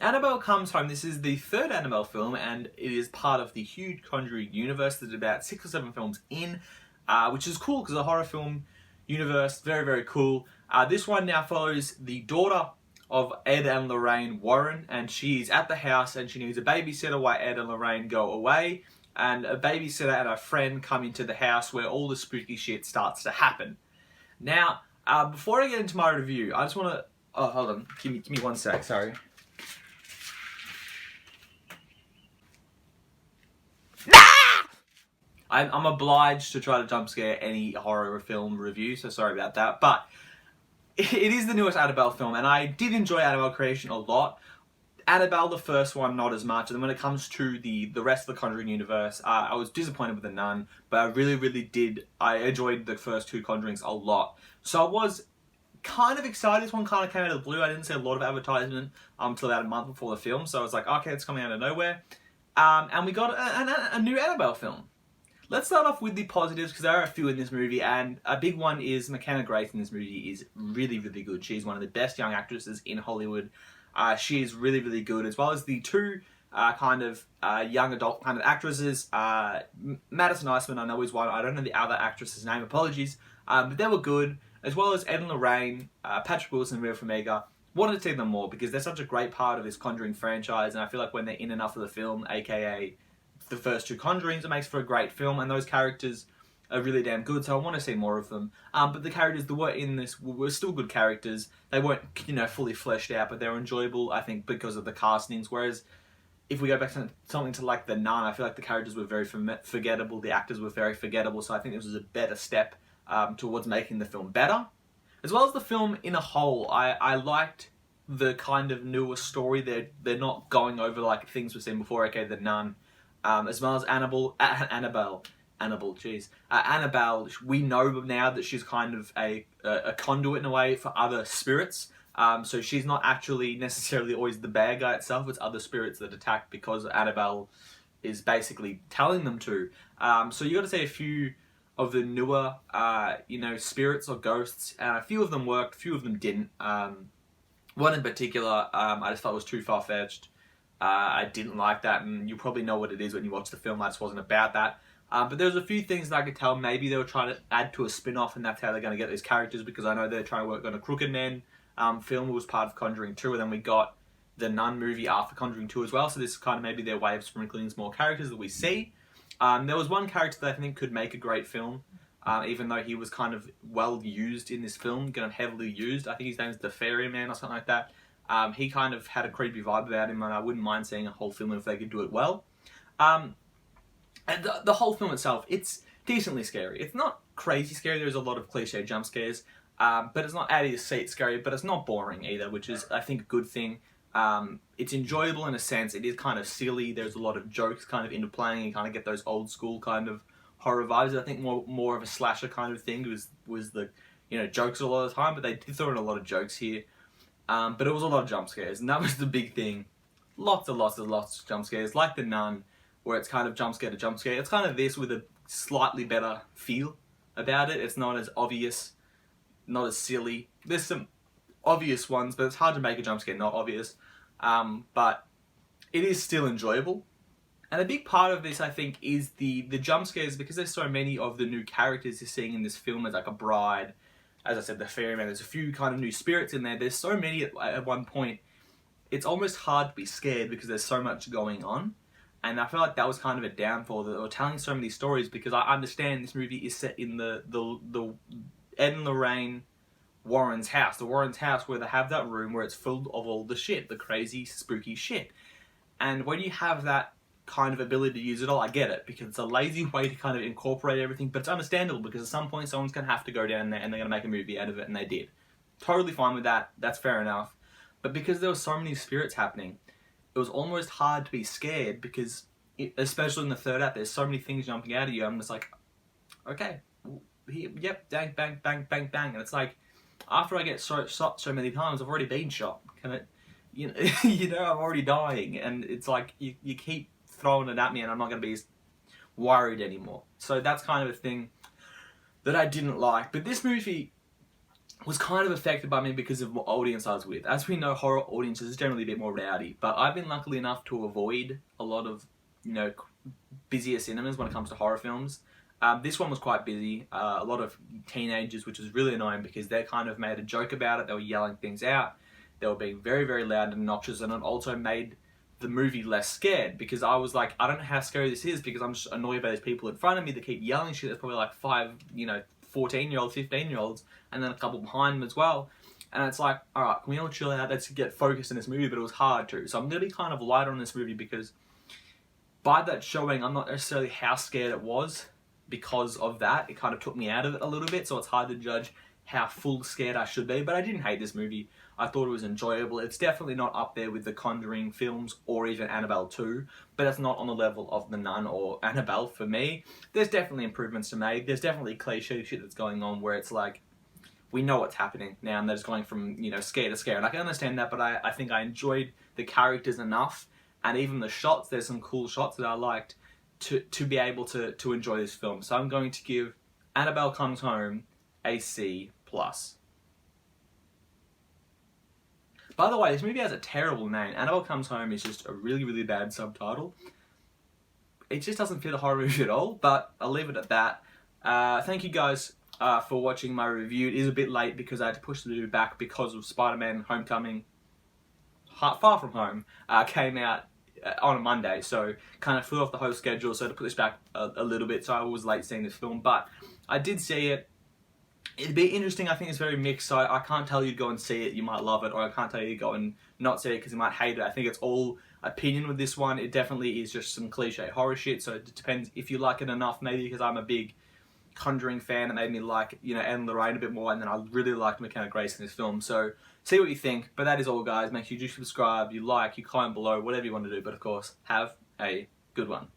Annabelle Comes Home. This is the third Annabelle film, and it is part of the huge Conjuring universe. There's about 6 or 7 films in, which is cool because the horror film universe, very, very cool. This one now follows the daughter of Ed and Lorraine Warren, and she's at the house and she needs a babysitter while Ed and Lorraine go away. And a babysitter and a friend come into the house where all the spooky shit starts to happen. Now, before I get into my review, I just want to... Oh, hold on. Give me 1 sec, sorry. I'm obliged to try to jump scare any horror film review, so sorry about that. But it is the newest Annabelle film, and I did enjoy Annabelle Creation a lot. Annabelle, the first one, not as much. And then when it comes to the rest of the Conjuring universe, I was disappointed with The Nun, but I really, really did. I enjoyed the first 2 Conjurings a lot. So I was kind of excited. This one kind of came out of the blue. I didn't see a lot of advertisement until about a month before the film, so I was like, okay, it's coming out of nowhere. And we got a new Annabelle film. Let's start off with the positives, because there are a few in this movie, and a big one is McKenna in this movie is really, really good. She's one of the best young actresses in Hollywood. She is really, really good, as well as the 2 young adult kind of actresses. Madison Iseman, I know is one. I don't know the other actress's name, apologies. But they were good, as well as Ed and Lorraine, Patrick Wilson, and Rhea Farmiga. Wanted to see them more because they're such a great part of this Conjuring franchise, and I feel like when they're in enough of the film, aka the first 2 Conjurings, it makes for a great film, and those characters are really damn good, so I want to see more of them. But the characters that were in this were still good characters. They weren't, fully fleshed out, but they were enjoyable, I think, because of the castings. Whereas, if we go back to something to like The Nun, I feel like the characters were very forgettable, the actors were very forgettable, so I think this was a better step towards making the film better. As well as the film in a whole, I liked the kind of newer story. They're not going over like things we've seen before, okay, The Nun. As well as Annabelle, Annabelle, we know now that she's kind of a conduit in a way for other spirits. So she's not actually necessarily always the bad guy itself, it's other spirits that attack because Annabelle is basically telling them to. So you got to say a few of the newer, spirits or ghosts, and a few of them worked, a few of them didn't. One in particular, I just thought was too far-fetched. I didn't like that, and you probably know what it is when you watch the film. I just wasn't about that. But there was a few things that I could tell maybe they were trying to add to a spin-off, and that's how they're going to get these characters, because I know they're trying to work on a Crooked Man film. It was part of Conjuring 2, and then we got the Nun movie after Conjuring 2 as well, so this is kind of maybe their way of sprinkling some more characters that we see. There was one character that I think could make a great film, even though he was kind of well used in this film, kind of heavily used. I think his name is the Ferryman or something like that. He kind of had a creepy vibe about him, and I wouldn't mind seeing a whole film if they could do it well. And the whole film itself, it's decently scary. It's not crazy scary. There's a lot of cliche jump scares, but it's not out of your seat scary, but it's not boring either, which is, I think, a good thing. It's enjoyable in a sense. It is kind of silly. There's a lot of jokes kind of interplaying. You kind of get those old school kind of horror vibes. I think more of a slasher kind of thing was the jokes a lot of the time, but they did throw in a lot of jokes here. But it was a lot of jump scares, and that was the big thing. Lots of jump scares, like The Nun, where it's kind of jump scare to jump scare. It's kind of this with a slightly better feel about it. It's not as obvious, not as silly. There's some obvious ones, but it's hard to make a jump scare not obvious. But it is still enjoyable. And a big part of this, I think, is the jump scares, because there's so many of the new characters you're seeing in this film. There's like a bride, as I said, the Ferryman. There's a few kind of new spirits in there. There's so many at one point. It's almost hard to be scared because there's so much going on. And I feel like that was kind of a downfall, that they were telling so many stories, because I understand this movie is set in the Ed and Lorraine Warren's house. The Warren's house, where they have that room where it's full of all the shit, the crazy, spooky shit. And when you have that kind of ability to use it all, I get it, because it's a lazy way to kind of incorporate everything, but it's understandable, because at some point someone's going to have to go down there and they're going to make a movie out of it, and they did. Totally fine with that, that's fair enough. But because there were so many spirits happening, it was almost hard to be scared, because, especially in the third act, there's so many things jumping out at you. I'm just like, okay, yep, bang, bang, bang, bang, bang. And it's like, after I get shot so many times, I've already been shot. Can it, I'm already dying. And it's like, you keep throwing it at me, and I'm not going to be worried anymore. So that's kind of a thing that I didn't like. But this movie, was kind of affected by me because of what audience I was with. As we know, horror audiences are generally a bit more rowdy, but I've been lucky enough to avoid a lot of, you know, busier cinemas when it comes to horror films. This one was quite busy. A lot of teenagers, which was really annoying because they kind of made a joke about it. They were yelling things out. They were being very, very loud and obnoxious, and it also made the movie less scared because I was like, I don't know how scary this is because I'm just annoyed by these people in front of me that keep yelling shit. There's probably like 5, 14-year-olds, 15-year-olds, and then a couple behind them as well. And it's like, alright, can we all chill out? Let's get focused in this movie, but it was hard to. So I'm going to be kind of lighter on this movie because by that showing, I'm not necessarily how scared it was because of that. It kind of took me out of it a little bit, so it's hard to judge how full scared I should be. But I didn't hate this movie. I thought it was enjoyable. It's definitely not up there with the Conjuring films or even Annabelle 2, but it's not on the level of The Nun or Annabelle for me. There's definitely improvements to make. There's definitely cliche shit that's going on where it's like, we know what's happening now and they're just going from, scare to scare. And I can understand that, but I think I enjoyed the characters enough, and even the shots, there's some cool shots that I liked to be able to enjoy this film. So I'm going to give Annabelle Comes Home a C+. By the way, this movie has a terrible name. Annabelle Comes Home is just a really, really bad subtitle. It just doesn't fit a horror movie at all, but I'll leave it at that. Thank you guys for watching my review. It is a bit late because I had to push the video back because of Spider-Man Homecoming, Far From Home, came out on a Monday, so kind of threw off the whole schedule, so I had to put this back a little bit, so I was late seeing this film, but I did see it. It'd be interesting. I think it's very mixed, so I can't tell you to go and see it, you might love it, or I can't tell you to go and not see it because you might hate it. I think it's all opinion with this one. It definitely is just some cliche horror shit, so it depends if you like it enough, maybe because I'm a big Conjuring fan, it made me like, Anne Lorraine a bit more, and then I really liked McKenna Grace in this film, so see what you think. But that is all, guys. Make sure you do subscribe, you like, you comment below, whatever you want to do, but of course, have a good one.